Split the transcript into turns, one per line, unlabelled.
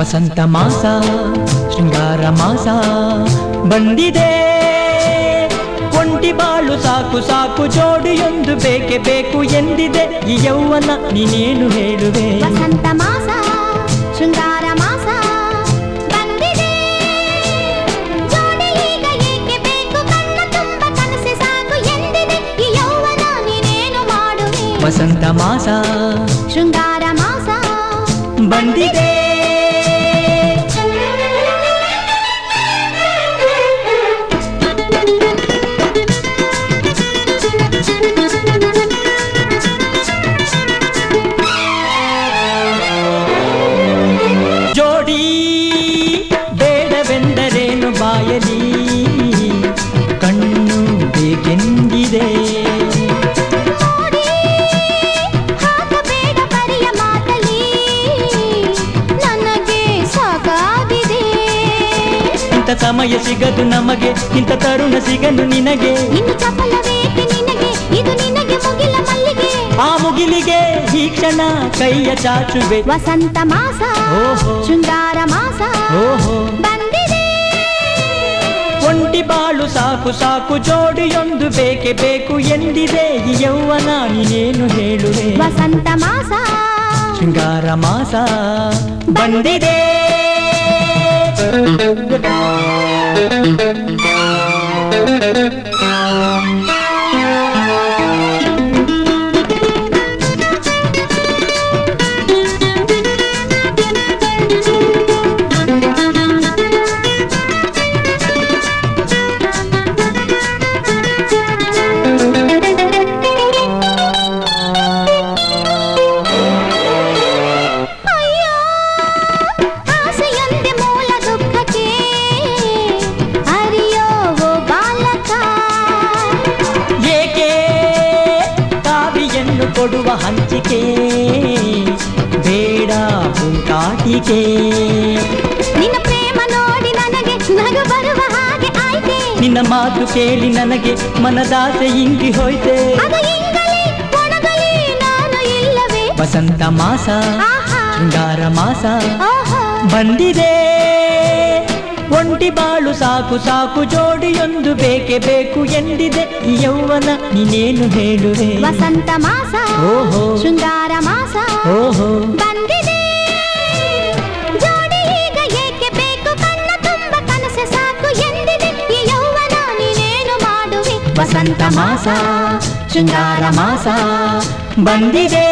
ವಸಂತ ಮಾಸ ಶೃಂಗಾರ ಮಾಸ ಬಂದಿದೆ. ಒಂಟಿ ಬಾಳು ಸಾಕು ಸಾಕು ಜೋಡಿಯೊಂದು ಬೇಕೆ ಬೇಕು ಎಂದಿದೆ. ಈ ಯೌವನ ನೀನೇನು ಹೇಳುವೆ?
ವಸಂತ ಮಾಸ ಶೃಂಗಾರ ಮಾಸ ಬಂದಿದೆ. ಜೋಡಿ ಈಗ ಏಕೆ ಬೇಕು? ಕಣ್ಣ ತುಂಬ ಕನಸೆ ಸಾಕು ಎಂದಿದೆ. ಈ ಯೌವನ ನೀನೇನು ಮಾಡುವೆ?
ವಸಂತ ಮಾಸ
ಶೃಂಗಾರ ಮಾಸ
ಬಂದಿದೆ. ಜೋಡಿ ಬೇಡವೆಂದರೇನು ಬಾಯಲಿ ಕಣ್ಣು ಬೇಕೆಂದಿದೆ.
ಹಾಕಬೇಡ ಬರಿಯ ಮಾತಲಿ ನನಗೆ ಸಾಕಾಗಿದೆ.
ಇಂಥ ಸಮಯ ಸಿಗದು ನಮಗೆ, ಇಂಥ ತರುಣ ಸಿಗನು ನಿನಗೆ.
ಇನ್ನು ಚಪಲವೇಕೆ ನಿನಗೆ? ಇದು ನಿನಗೆ ಮುಗಿಲ ಮಲ್ಲಿಗೆ.
ಆ ಮುಗಿಲಿಗೆ ಈ ಕ್ಷಣ ಕೈಯ ಚಾಚುವೆ.
ವಸಂತ ಮಾಸ
ಓಹೋ
ಶೃಂಗಾರ ಮಾಸ
ಓಹೋ
ಬಂದಿದೆ.
ಒಂಟಿ ಬಾಳು ಸಾಕು ಸಾಕು ಜೋಡಿಯೊಂದು ಬೇಕೆ ಬೇಕು ಎಂದಿದೆ. ಈ ಯೌವನ ನೀನೇನು ಹೇಳುವೆ?
ವಸಂತ ಮಾಸ
ಶೃಂಗಾರ ಮಾಸ ಬಂದಿದೆ.
ಅಯ್ಯೋ ಆಸೆಯೊಂದೇ ಮೂಲ ದುಃಖಕ್ಕೆ ಅರಿಯೋ ಓ ಬಾಲಕ.
ಏಕೆ ಕಾವಿಯನ್ನು ಕೊಡುವ ಹಂಚಿಕೆ ಬೇಡ ಉಂಟಾಟಿಕೆ.
ನಿನ್ನ ಪ್ರೇಮ ನೋಡಿ ನನಗೆ ನಗು ಬರುವ ಹಾಗೆ ಆಯ್ತೆ.
ನಿನ್ನ ಮಾತು ಕೇಳಿ ನನಗೆ ಮನದಾಸೆ ಇಂಗಿ ಹೋಯ್ತೆ.
ಅದು ಇಂಗಲಿ ಒಣಗಲಿ ನಾನು ಇಲ್ಲವೇ?
ವಸಂತ ಮಾಸ
ಆಹಾ
ಶೃಂಗಾರ ಮಾಸ
ಓಹೋ
ಬಂದಿದೆ. ಒಂಟಿ ಬಾಳು ಸಾಕು ಸಾಕು ಜೋಡಿಯೊಂದು ಬೇಕೆ ಬೇಕು ಎಂದಿದೆ. ಈ ಯೌವನ ನೀನೇನು ಹೇಳುವೆ?
ವಸಂತ ಮಾಸ
ಓಹೋ
ಶೃಂಗಾರ ಮಾಸ
ಓಹೋ
ಬಂದಿದೆ. ಜೋಡಿ ಈಗ ಏಕೆ ಬೇಕು? ಕಣ್ಣ ತುಂಬ ಕನಸೆ ಸಾಕು ಎಂದಿದೆ. ಈ ಯೌವನ ನೀನೇನು ಮಾಡುವೆ?
ವಸಂತ ಮಾಸ ಶೃಂಗಾರ ಮಾಸ ಬಂದಿದೆ.